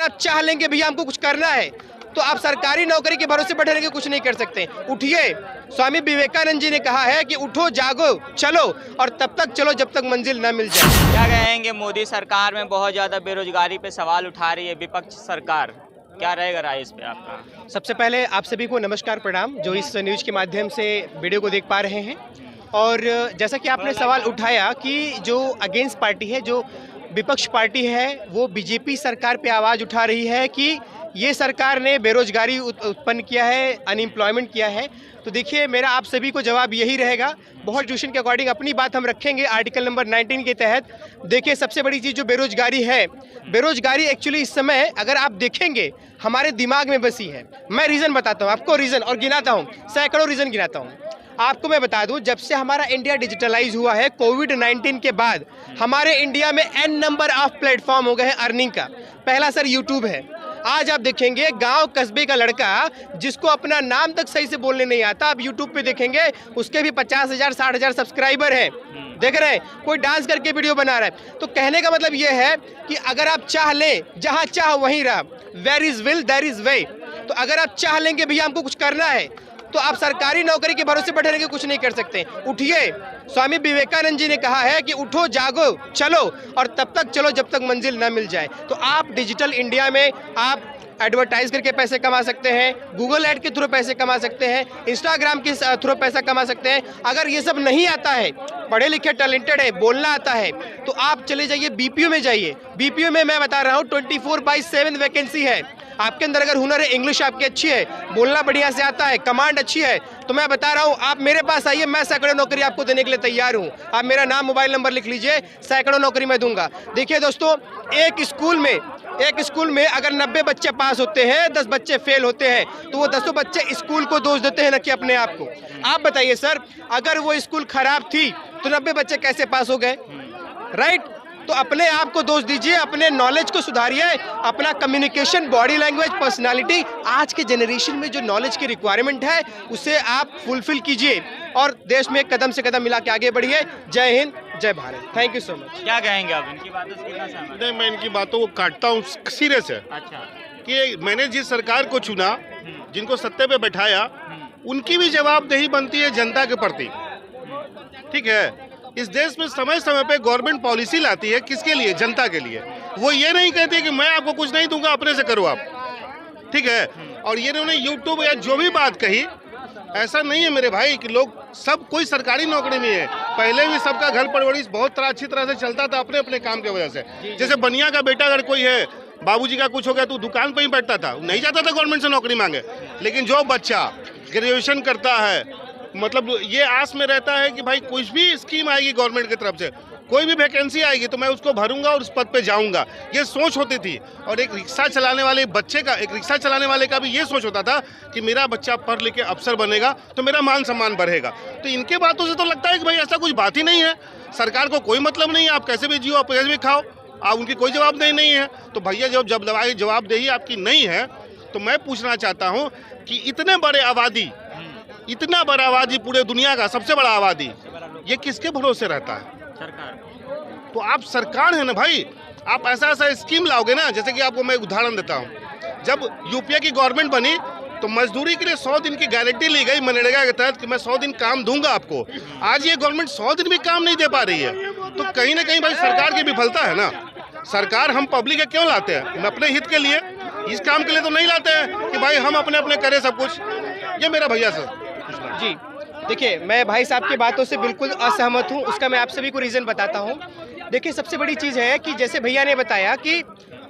आप चाह लेंगे भैया हमको कुछ करना है तो आप सरकारी नौकरी के भरोसे बैठे रहेंगे, कुछ नहीं कर सकते। उठिए, स्वामी विवेकानंद जी ने कहा है कि उठो जागो चलो और तब तक चलो जब तक मंजिल ना मिल जाए। क्या कहेंगे, मोदी सरकार में बहुत ज़्यादा बेरोजगारी पे सवाल उठा रही है विपक्ष सरकार, क्या रहेगा राय इस पे आपका? सबसे पहले आप सभी को नमस्कार प्रणाम जो इस न्यूज़ के माध्यम से वीडियो को देख पा रहे हैं। और जैसा कि आपने सवाल उठाया कि जो अगेंस्ट पार्टी है, जो विपक्ष पार्टी है, वो बीजेपी सरकार पे आवाज़ उठा रही है कि ये सरकार ने बेरोजगारी उत्पन्न किया है, अनएम्प्लॉयमेंट किया है। तो देखिए, मेरा आप सभी को जवाब यही रहेगा, बहुत ट्यूशन के अकॉर्डिंग अपनी बात हम रखेंगे आर्टिकल नंबर 19 के तहत। देखिए, सबसे बड़ी चीज़ जो बेरोजगारी है, बेरोजगारी एक्चुअली इस समय अगर आप देखेंगे हमारे दिमाग में बसी है। मैं रीज़न बताता हूँ आपको, रीज़न और गिनाता हूँ, सैकड़ों रीज़न गिनाता हूँ आपको। मैं बता दूं, जब से हमारा इंडिया डिजिटलाइज हुआ है कोविड-19 के बाद, हमारे इंडिया में एन नंबर ऑफ प्लेटफॉर्म हो गए हैं अर्निंग का। पहला सर यूट्यूब है। आज आप देखेंगे गांव कस्बे का लड़का जिसको अपना नाम तक सही से बोलने नहीं आता, आप यूट्यूब पे देखेंगे उसके भी 50,000 60,000 सब्सक्राइबर हैं। देख रहे हैं, कोई डांस करके वीडियो बना रहा है। तो कहने का मतलब ये है कि अगर आप चाह लें, जहाँ चाह वहीं रहा, where is will there is way. तो अगर आप चाह लेंगे भैया हमको कुछ करना है तो आप सरकारी नौकरी के भरोसे बैठे रहेंगे, कुछ नहीं कर सकते। उठिए, स्वामी विवेकानंद जी ने कहा है कि उठो जागो चलो और तब तक चलो जब तक मंजिल ना मिल जाए। तो आप डिजिटल इंडिया में आप एडवर्टाइज करके पैसे कमा सकते हैं, गूगल ऐड के थ्रू पैसे कमा सकते हैं, इंस्टाग्राम के थ्रू पैसा कमा सकते हैं। अगर ये सब नहीं आता है, पढ़े लिखे टैलेंटेड है, बोलना आता है, तो आप चले जाइए बीपीओ में जाइए। बीपीओ में मैं बता रहा हूँ 24/7 वैकेंसी है। आपके अंदर अगर हुनर है, इंग्लिश आपकी अच्छी है, बोलना बढ़िया से आता है, कमांड अच्छी है, तो मैं बता रहा हूँ आप मेरे पास आइए, मैं सैकड़ों नौकरी आपको देने के लिए तैयार हूँ। आप मेरा नाम मोबाइल नंबर लिख लीजिए, सैकड़ों नौकरी मैं दूंगा। देखिए दोस्तों, एक स्कूल में अगर 90 बच्चे पास होते हैं, 10 बच्चे फेल होते हैं, तो वो 10 बच्चे स्कूल को दोष देते हैं, न कि अपने आप को। आप बताइए सर, अगर वो स्कूल खराब थी तो 90 बच्चे कैसे पास हो गए? राइट? तो अपने आप को दोष दीजिए, अपने नॉलेज को सुधारिए, अपना कम्युनिकेशन, बॉडी लैंग्वेज, पर्सनालिटी, आज के जनरेशन में जो नॉलेज की रिक्वायरमेंट है उसे आप फुलफिल कीजिए और देश में कदम से कदम मिला के आगे बढ़िए। जय हिंद, जय Bharat. Thank you so much. क्या कहेंगे आप, इनकी बातों से कितना सहमत? नहीं, मैं इनकी बातों को काटता हूँ सिरे से। अच्छा, कि मैंने जिस सरकार को चुना, जिनको सत्ते पे बैठाया, उनकी भी जवाबदेही बनती है जनता के प्रति। ठीक है, इस देश में समय समय पे गवर्नमेंट पॉलिसी लाती है, किसके लिए? जनता के लिए। वो ये नहीं कहती कि मैं आपको कुछ नहीं दूंगा, अपने से करो आप। ठीक है, और ये उन्होंने यूट्यूब या जो भी बात कही, ऐसा नहीं है मेरे भाई कि लोग सब कोई सरकारी नौकरी में है। पहले भी सबका घर परवरिश बहुत अच्छी तरह से चलता था अपने अपने काम की वजह से। जैसे बनिया का बेटा अगर कोई है, बाबूजी का कुछ हो गया तो दुकान पर ही बैठता था, नहीं जाता था गवर्नमेंट से नौकरी मांगे। लेकिन जो बच्चा ग्रेजुएशन करता है, मतलब ये आस में रहता है कि भाई कुछ भी स्कीम आएगी गवर्नमेंट की तरफ से, कोई भी वैकेंसी आएगी तो मैं उसको भरूंगा और उस पद पे जाऊंगा, ये सोच होती थी। और एक रिक्शा चलाने वाले बच्चे का, एक रिक्शा चलाने वाले का भी ये सोच होता था कि मेरा बच्चा पढ़ लिख के अफसर बनेगा तो मेरा मान सम्मान बढ़ेगा। तो इनके बातों से तो लगता है कि भाई ऐसा कुछ बात ही नहीं है, सरकार को कोई मतलब नहीं है, आप कैसे भी जियो, आप कैसे भी खाओ, आप उनकी कोई जवाबदेही नहीं है। तो भैया जब जवाबदेही आपकी नहीं है, तो मैं पूछना चाहता हूँ कि इतना बड़ा आबादी, पूरे दुनिया का सबसे बड़ा आबादी, ये किसके भरोसे रहता है? सरकार। तो आप सरकार है ना भाई, आप ऐसा स्कीम लाओगे ना। जैसे कि आपको मैं उदाहरण देता हूँ, जब यूपीए की गवर्नमेंट बनी तो मजदूरी के लिए 100 दिन की गारंटी ली गई मनरेगा के तहत कि मैं 100 दिन काम दूंगा आपको। आज ये गवर्नमेंट 100 दिन भी काम नहीं दे पा रही है। तो कहीं ना कहीं भाई सरकार की विफलता है ना। सरकार हम पब्लिक के क्यों लाते हैं? हम अपने हित के लिए, इस काम के लिए तो नहीं लाते हैं कि भाई हम अपने करें सब कुछ। ये मेरा भैया सर जी, देखिए, मैं भाई साहब की बातों से बिल्कुल असहमत हूँ। उसका मैं आप सभी को रीज़न बताता हूँ। देखिए, सबसे बड़ी चीज़ है कि जैसे भैया ने बताया कि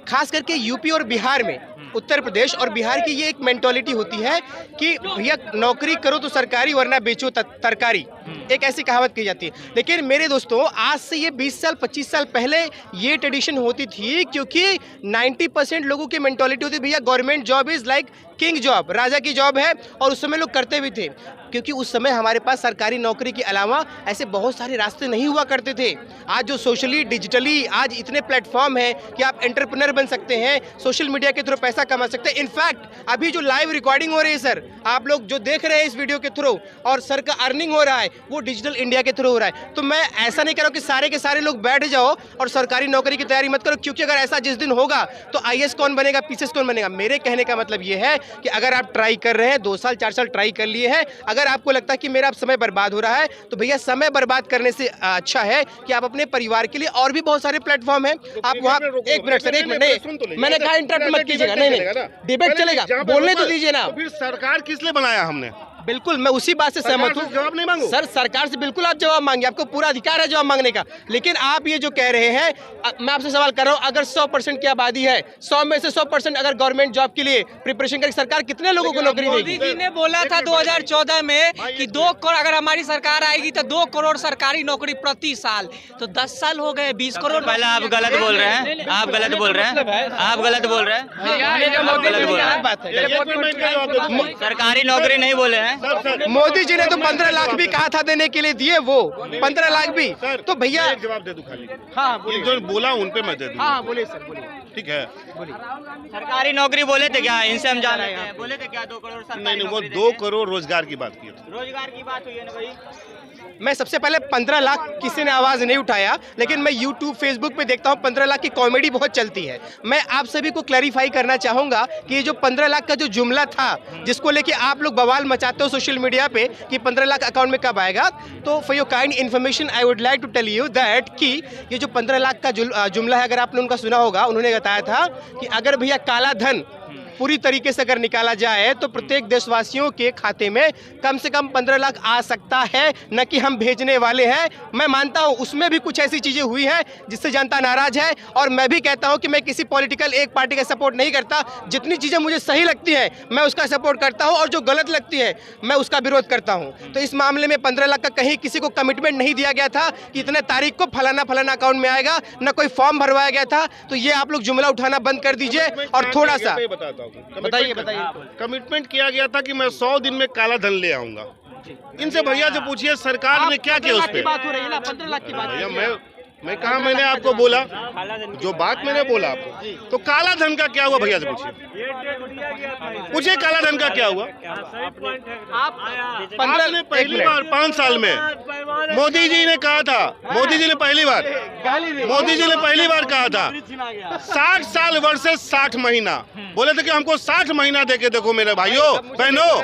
खास करके यूपी और बिहार में, उत्तर प्रदेश और बिहार की ये एक मेंटालिटी होती है कि भैया नौकरी करो तो सरकारी, वरना बेचो तरकारी। एक ऐसी कहावत कही जाती है। लेकिन मेरे दोस्तों, आज से ये 20 साल 25 साल पहले ये ट्रेडिशन होती थी, क्योंकि 90% लोगों की मेंटालिटी होती थी भैया government job is like king job, राजा की जॉब है, और उस समय लोग करते भी थे। क्योंकि उस समय हमारे पास सरकारी नौकरी के अलावा ऐसे बहुत सारे रास्ते नहीं हुआ करते थे। आज जो सोशली डिजिटली आज इतने प्लेटफॉर्म हैं कि आप एंटरप्रेन्योर बन सकते हैं, सोशल मीडिया के थ्रू पैसा कमा सकते हैं। इनफैक्ट अभी जो लाइव रिकॉर्डिंग हो रही है सर, आप लोग जो देख रहे हैं इस वीडियो के थ्रू, और सर का अर्निंग हो रहा है वो डिजिटल इंडिया के थ्रू हो रहा है। तो मैं ऐसा नहीं कह रहा हूं कि सारे के सारे लोग बैठ जाओ और सरकारी नौकरी की तैयारी मत करो, क्योंकि अगर ऐसा जिस दिन होगा तो आईएएस कौन बनेगा, पीसीएस कौन बनेगा। मेरे कहने का मतलब ये है कि अगर आप ट्राई कर रहे हैं, 2 साल 4 साल ट्राई कर लिए हैं, अगर आपको लगता है कि मेरा समय बर्बाद हो रहा है, तो भैया समय बर्बाद करने से अच्छा है कि आप अपने परिवार के लिए और भी बहुत सारे प्लेटफॉर्म हैं, आप वहाँ। एक मिनट सर, एक मिनट, नहीं मैंने कहा इंटरप्ट मत कीजिएगा, नहीं डिबेट चलेगा, बोलने तो दीजिए ना। फिर सरकार किस लिए बनाया हमने? बिल्कुल मैं उसी बात से सहमत हूँ। जवाब नहीं मांगो सर, सरकार से बिल्कुल आप जवाब मांगे, आपको पूरा अधिकार है जवाब मांगने का। लेकिन आप ये जो कह रहे हैं, मैं आपसे सवाल कर रहा हूँ, अगर 100% की आबादी है, 100 में से 100% अगर गवर्नमेंट जॉब के लिए प्रिपरेशन करेगी, सरकार कितने लोगों को नौकरी देगी? मोदी जी ने बोला था 2014 में कि 2 करोड़, अगर हमारी सरकार आएगी तो 2 करोड़ सरकारी नौकरी प्रति साल। तो 10 साल हो गए, 20 करोड़। पहले आप गलत बोल रहे हैं, आप गलत बोल रहे हैं, आप गलत बोल रहे हैं। सरकारी नौकरी नहीं बोले हैं। मोदी जी ने तो 15 लाख भी कहा था देने के लिए, दिए वो 15 लाख भी। तो भैया एक जवाब दे दूं खाली। हाँ ये जो बोला उन पे मैं दे दूं। हाँ बोलिए सर, बोलिए। ठीक है, सरकारी नौकरी बोले थे क्या? इनसे हम जान रहे हैं, बोले थे क्या 2 करोड़ सरकारी नहीं वो नौकरी 2 देंगे? करोड़ रोजगार की बात की थी। रोजगार की बात हुई है ना भाई। मैं सबसे पहले 15 लाख किसी ने आवाज़ नहीं उठाया, लेकिन मैं यूट्यूब फेसबुक पे देखता हूँ 15 लाख की कॉमेडी बहुत चलती है। मैं आप सभी को क्लैरिफाई करना चाहूँगा कि ये जो 15 लाख का जो जुमला था, जिसको लेके आप लोग बवाल मचाते हो सोशल मीडिया पे कि 15 लाख अकाउंट में कब आएगा, तो for your kind information I would like to tell you that कि ये जो 15 लाख का जुमला है, अगर आपने उनका सुना होगा, उन्होंने बताया था कि अगर भैया काला धन पूरी तरीके से अगर निकाला जाए तो प्रत्येक देशवासियों के खाते में कम से कम 15 लाख आ सकता है, न कि हम भेजने वाले हैं। मैं मानता हूं उसमें भी कुछ ऐसी चीज़ें हुई हैं जिससे जनता नाराज है, और मैं भी कहता हूं कि मैं किसी पॉलिटिकल एक पार्टी का सपोर्ट नहीं करता। जितनी चीज़ें मुझे सही लगती हैं मैं उसका सपोर्ट करता हूं, और जो गलत लगती है मैं उसका विरोध करता हूं। तो इस मामले में 15 लाख का कहीं किसी को कमिटमेंट नहीं दिया गया था कि इतने तारीख को फलाना फलाना अकाउंट में आएगा, न कोई फॉर्म भरवाया गया था। तो ये आप लोग जुमला उठाना बंद कर दीजिए। और थोड़ा सा बताइए कमिटमेंट किया गया था कि मैं 100 दिन में काला धन ले आऊंगा। इनसे भैया से पूछिए सरकार ने क्या किया उस पे? बात हो रही है ना, 15 लाख की बात। भैया मैं कहा, मैंने आपको बोला जो बात मैंने बोला आपको, तो काला धन का क्या हुआ भैया से पूछिए काला धन का क्या हुआ? आपने पहली बार 5 साल में मोदी जी ने कहा था, मोदी जी ने पहली बार कहा था 60 साल वर्सेस 60 महीना, बोले थे कि हमको 60 महीना देके देखो मेरे भाइयों बहनों।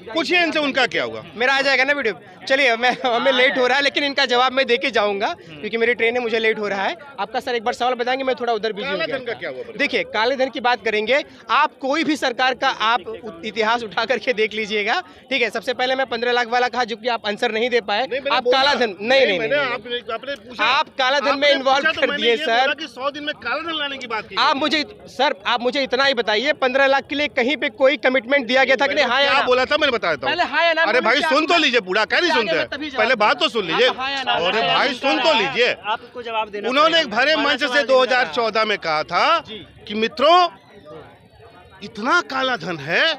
पूछिए इनसे उनका क्या हुआ। मेरा आ जाएगा ना वीडियो। चलिए हमें लेट हो रहा है, लेकिन इनका जवाब मैं देके जाऊंगा क्योंकि मेरी ट्रेन है, मुझे लेट हो रहा है। आपका सर एक बार सवाल बताएंगे, मैं थोड़ा उधर बिजी हूं। काला धन का क्या हुआ? देखिए, काले धन की बात करेंगे, आप कोई भी सरकार का आप इतिहास उठा करके देख लीजिएगा, ठीक है। सबसे पहले मैं 15 लाख वाला कहा, जो कि आप आंसर नहीं दे पाए। आप काला धन नहीं, आप काला धन में इन्वॉल्व कर दिए सर। 100 दिन में काला धन लाने की बात की। आप मुझे इतना ही बताइए, 15 लाख के लिए कहीं पे कोई कमिटमेंट दिया गया था कि नहीं? हाँ या ना? बोला था, मैंने बताया था। अरे भाई सुन तो लीजिए, पूरा क्या नहीं सुनते, पहले बात तो सुन लीजिए। अरे भाई सुन तो लीजिए, आपको जवाब देना। उन्होंने एक भरे मंच से 2014 में कहा था कि मित्रों इतना काला धन है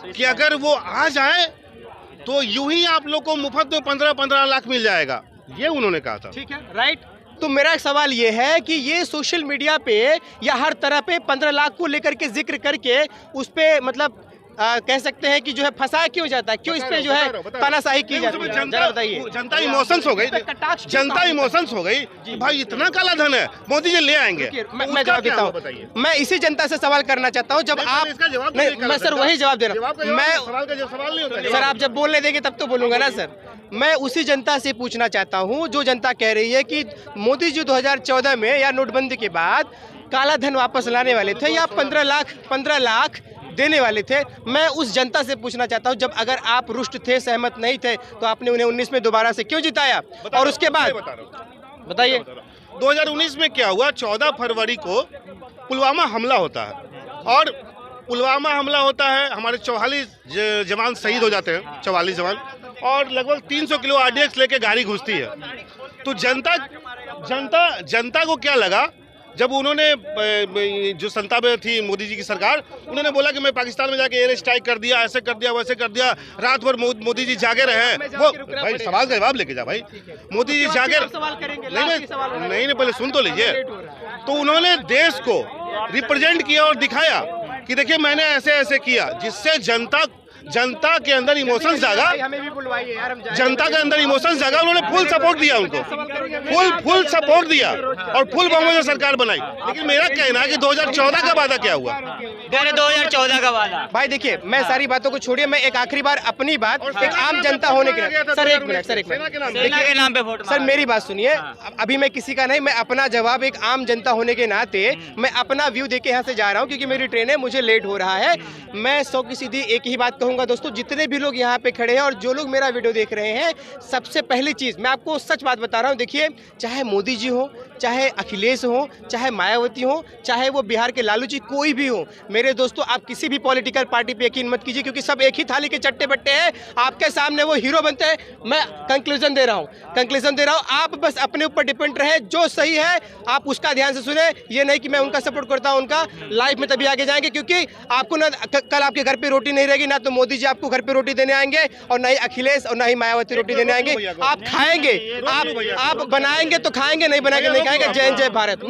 कि अगर वो आ जाए तो यूं ही आप लोग को मुफ्त में 15-15 लाख मिल जाएगा, ये उन्होंने कहा था। ठीक है, राइट। तो मेरा एक सवाल ये है कि ये सोशल मीडिया पे या हर तरह पे 15 लाख को लेकर के जिक्र करके उस पे मतलब कह सकते हैं कि जो है फंसा क्यों जाता है, क्यों इस पे जो है तानाशाही की जाती है? जरा बताइए। जनता इमोशंस हो गई, जनता इमोशंस हो गई। भाई इतना काला धन है, मोदी जी ले आएंगे। मैं जवाब देता हूँ। मैं इसी जनता से सवाल करना चाहता हूँ, जब आप नहीं, मैं सर वही जवाब दे रहा हूँ। मैं सवाल नहीं होता सर, आप जब बोलने देंगे तब तो बोलूंगा ना सर। मैं उसी जनता से पूछना चाहता हूँ जो जनता कह रही है कि मोदी जी 2014 में या नोटबंदी के बाद काला धन वापस लाने वाले थे या 15 लाख देने वाले थे। मैं उस जनता से पूछना चाहता हूं, जब अगर आप रुष्ट थे, सहमत नहीं थे, तो आपने उन्हें 19 में दोबारा से क्यों जिताया? और उसके बाद बताइए 2019 में क्या हुआ? 14 फरवरी को पुलवामा हमला होता है, और पुलवामा हमला होता है, हमारे 44 जवान शहीद हो जाते हैं, 44 जवान, और लगभग 300 किलो RDX लेके गाड़ी घुसती है। तो जनता को क्या लगा? जब उन्होंने जो संता में थी मोदी जी की सरकार, उन्होंने बोला कि मैं पाकिस्तान में जाके एयर स्ट्राइक कर दिया, ऐसे कर दिया, वैसे कर दिया, रात भर मोदी जी जागे रहे। वो भाई सवाल का जवाब लेके जा भाई। मोदी जी जागे नहीं, पहले सुन तो लीजिए। तो उन्होंने देश को रिप्रेजेंट किया और दिखाया कि देखिए मैंने ऐसे ऐसे किया, जिससे जनता के अंदर इमोशंस जागा, जनता के अंदर इमोशंस जागा। उन्होंने फुल सपोर्ट दिया उनको, फुल सपोर्ट दिया और फुल बहुमत से सरकार बनाई। लेकिन मेरा कहना है कि 2014 का वादा क्या हुआ? 2014 का वादा भाई देखिए, मैं सारी बातों को छोड़िए, मैं एक आखिरी बार अपनी बात एक आम जनता होने के नाते, सर एक मिनट सेना के नाम पे वोट सर मेरी बात सुनिए। अभी मैं किसी का नहीं, मैं अपना जवाब एक आम जनता होने के नाते मैं अपना व्यू देके यहाँ से जा रहा हूँ, क्योंकि मेरी ट्रेन है, मुझे लेट हो रहा है। मैं 100 की सीधी एक ही बात कहूँगा दोस्तों, जितने भी लोग यहाँ पे खड़े हैं और जो लोग मेरा वीडियो देख रहे हैं, सबसे पहली चीज़ मैं आपको सच बात बता रहा हूँ। देखिए, चाहे मोदी जी हो, चाहे अखिलेश हो, चाहे मायावती हो, चाहे वो बिहार के लालू जी, कोई भी हो, मेरे दोस्तों आप किसी भी पॉलिटिकल पार्टी पे यकीन मत कीजिए, क्योंकि सब एक ही थाली के चट्टे बट्टे हैं। आपके सामने वो हीरो बनते हैं। मैं कंक्लूजन दे रहा हूँ, आप बस अपने ऊपर डिपेंड रहे, जो सही है आप उसका ध्यान से सुने। ये नहीं कि मैं उनका सपोर्ट करता हूँ, उनका लाइफ में तभी आगे जाएंगे, क्योंकि आपको ना कल आपके घर पे रोटी नहीं रहेगी, ना तो मोदी जी आपको घर पे रोटी देने आएंगे, और ना ही अखिलेश और ना ही मायावती रोटी देने आएंगे। आप खाएंगे, आप बनाएंगे तो खाएंगे, नहीं बनाएंगे नहीं खाएंगे। जय हिंद, जय भारत।